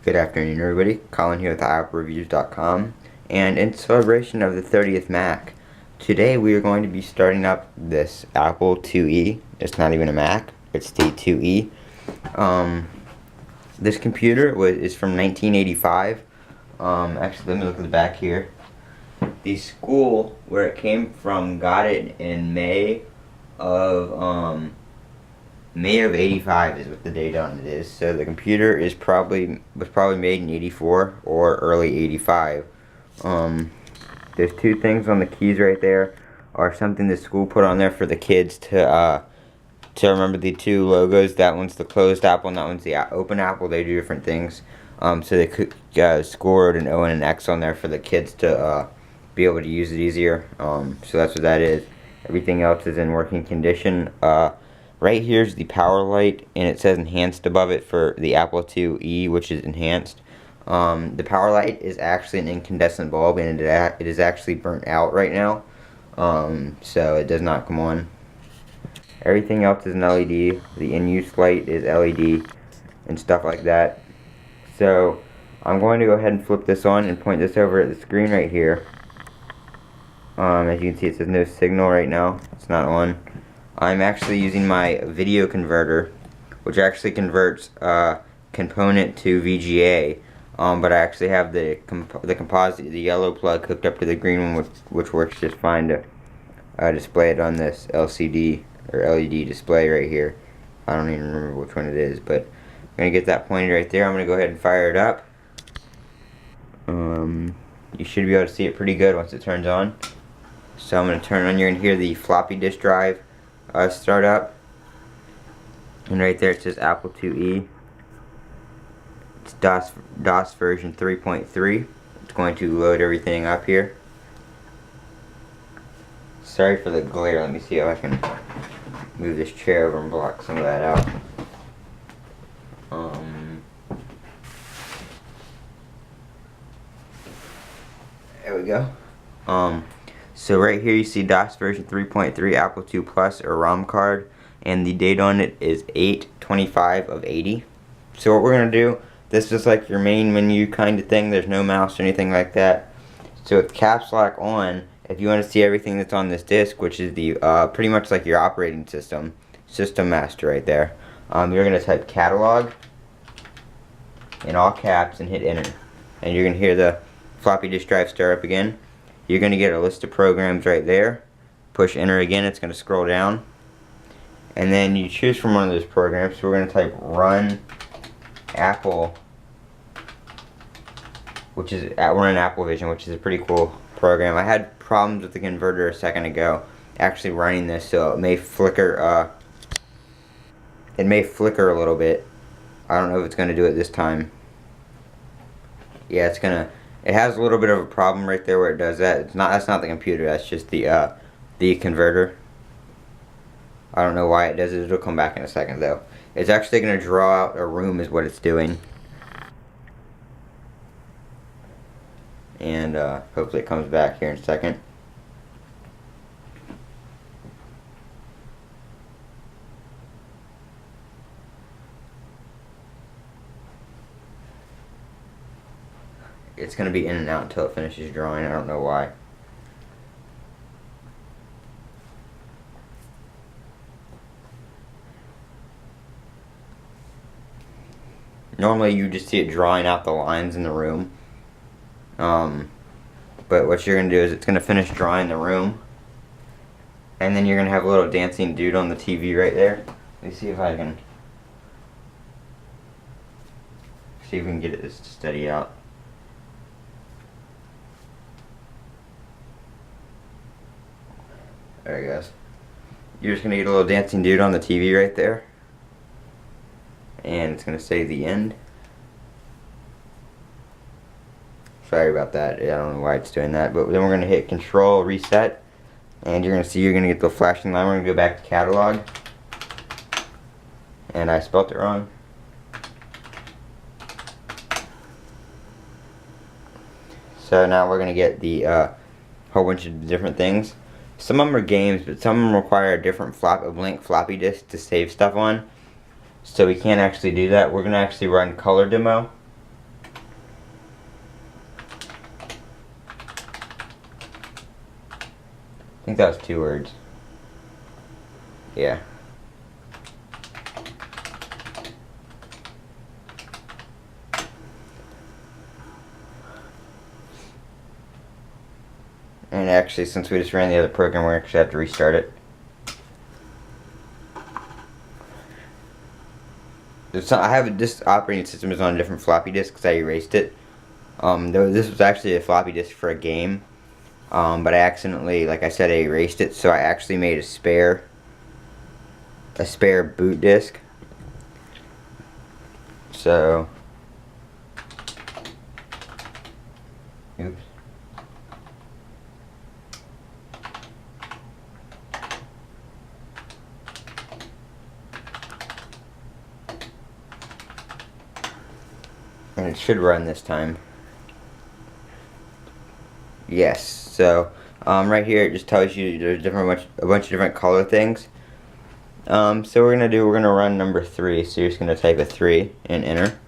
Good afternoon, everybody. Colin here with AppleReviews.com, and in celebration of the 30th Mac, today we are going to be starting up this Apple IIe. It's not even a Mac; it's the IIe. This computer is from 1985. Actually, let me look at the back here. The school where it came from got it in of May of '85 is what the date on it is. So the computer was probably made in '84 or early '85. There's two things on the keys right there, or something the school put on there for the kids to remember the two logos. That one's the closed Apple, and that one's the open Apple. They do different things. So they could scored an O and an X on there for the kids to be able to use it easier. So that's what that is. Everything else is in working condition. Right here's the power light, and it says enhanced above it for the Apple IIe, which is enhanced. The power light is actually an incandescent bulb, and it is actually burnt out right now, so it does not come on. Everything else is an LED. The in-use light is LED and stuff like that. So I'm going to go ahead and flip this on and point this over at the screen right here. As you can see, it says no signal right now. It's not on. I'm actually using my video converter, which actually converts component to VGA, but I actually have the composite, the yellow plug hooked up to the green one, which works just fine to display it on this LCD or LED display right here. I don't even remember which one it is, but I'm going to get that pointed right there. I'm going to go ahead and fire it up. You should be able to see it pretty good once it turns on. So I'm going to turn on. You're going to hear the floppy disk drive start up, and right there it says Apple IIe. It's DOS version 3.3. It's going to load everything up here. Sorry for the glare. Let me see if I can move this chair over and block some of that out. There we go. So right here you see DOS version 3.3 Apple II Plus or ROM card, and the date on it is 8/25 of '80. So what we're going to do, this is like your main menu kind of thing. There's no mouse or anything like that. So with caps lock on, if you want to see everything that's on this disk, which is the pretty much like your operating system master right there, you're going to type catalog in all caps and hit enter. And you're going to hear the floppy disk drive start up again. You're going to get a list of programs right there. Push enter again, it's going to scroll down. And then you choose from one of those programs. So we're going to type run Apple, which is run Apple Vision, which is a pretty cool program. I had problems with the converter a second ago actually running this, so it may flicker a little bit. I don't know if it's going to do it this time. Yeah, it's going to. It has a little bit of a problem right there where it does that. That's not the computer. That's just the converter. I don't know why it does it. It'll come back in a second though. It's actually going to draw out a room is what it's doing. And hopefully it comes back here in a second. It's going to be in and out until it finishes drawing. I don't know why. Normally you just see it drawing out the lines in the room. But what you're going to do is it's going to finish drawing the room. And then you're going to have a little dancing dude on the TV right there. Let me see if I can get it to steady out. There he goes. You're just going to get a little dancing dude on the TV right there. And it's going to say the end. Sorry about that. I don't know why it's doing that. But then we're going to hit Control Reset. And you're going to see you're going to get the flashing line. We're going to go back to Catalog. And I spelled it wrong. So now we're going to get the whole bunch of different things. Some of them are games, but some of them require a different blank floppy disk to save stuff on. So we can't actually do that. We're going to actually run color demo. think that was 2 words. Yeah. And actually, since we just ran the other program, we're actually have to restart it. I have this operating system is on a different floppy disk because I erased it. This was actually a floppy disk for a game, but I accidentally, like I said, I erased it. So I actually made a spare boot disk. So, oops. And it should run this time. Yes. So right here it just tells you there's a bunch of different color things. So we're gonna run number 3. So you're just gonna type a 3 and enter.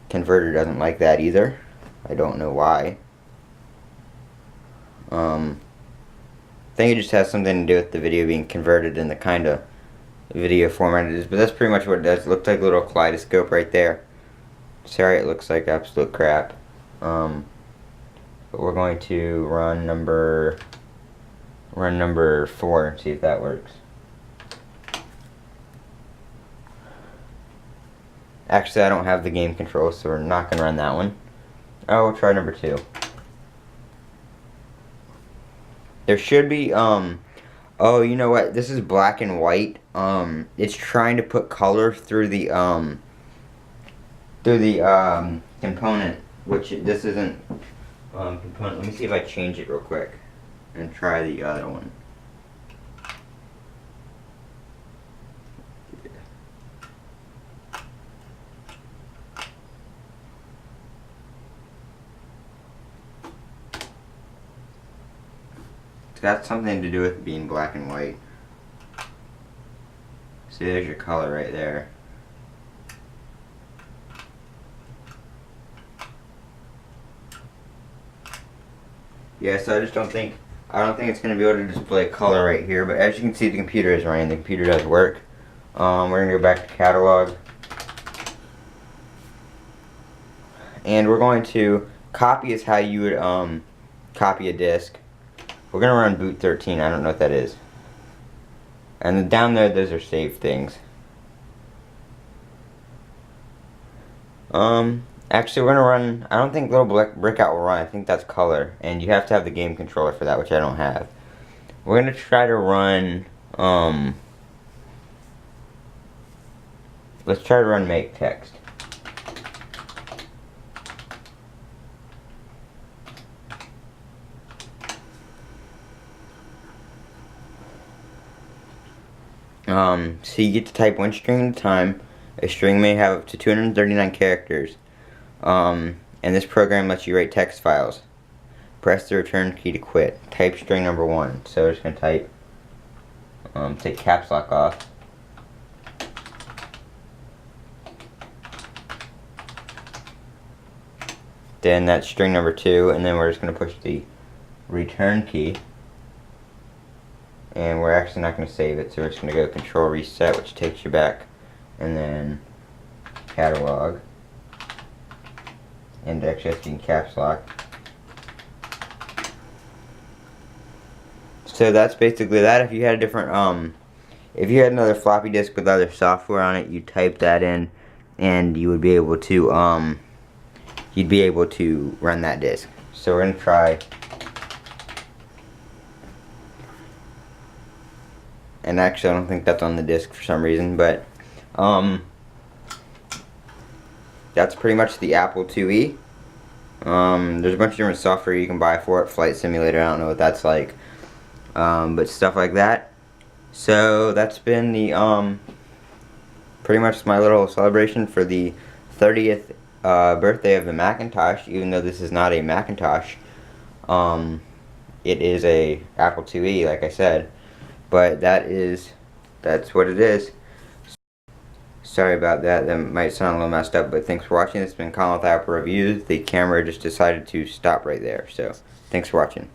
Converter doesn't like that either. I don't know why. I think it just has something to do with the video being converted in the kind of video format it is, but that's pretty much what it does. It looks like a little kaleidoscope right there. Sorry, it looks like absolute crap. But we're going to run number 4 and see if that works. Actually, I don't have the game control, so we're not going to run that one. Oh, we'll try number 2. There should be, oh, you know what? This is black and white. It's trying to put color through the component, which this isn't component. Let me see if I change it real quick and try the other one. It's got something to do with being black and white. See, there's your color right there. Yeah, so I don't think it's going to be able to display color right here, but as you can see, the computer is running. The computer does work. We're going to go back to catalog. And we're going to copy is how you would copy a disk. We're going to run boot 13. I don't know what that is. And then down there, those are saved things. Actually, we're gonna run. I don't think little breakout will run. I think that's color, and you have to have the game controller for that, which I don't have. We're gonna try to run. Let's try to run make text. So you get to type 1 string at a time. A string may have up to 239 characters. And this program lets you write text files. Press the return key to quit. Type string number 1. So we're just going to type, take caps lock off. Then that's string number 2, and then we're just going to push the return key. And we're actually not going to save it, so we're just going to go control reset, which takes you back. And then catalog. Index shifting caps lock. So that's basically that. If you had a different if you had another floppy disk with other software on it, you type that in and you would be able to you'd be able to run that disk. So we're gonna try, and actually I don't think that's on the disk for some reason, but that's pretty much the Apple IIe. There's a bunch of different software you can buy for it. Flight Simulator, I don't know what that's like. But stuff like that. So that's been the pretty much my little celebration for the 30th birthday of the Macintosh, even though this is not a Macintosh. It is a Apple IIe, like I said. But that's what it is. Sorry about that. That might sound a little messed up, but thanks for watching. It's been Colin with Apple Reviews. The camera just decided to stop right there. So, thanks for watching.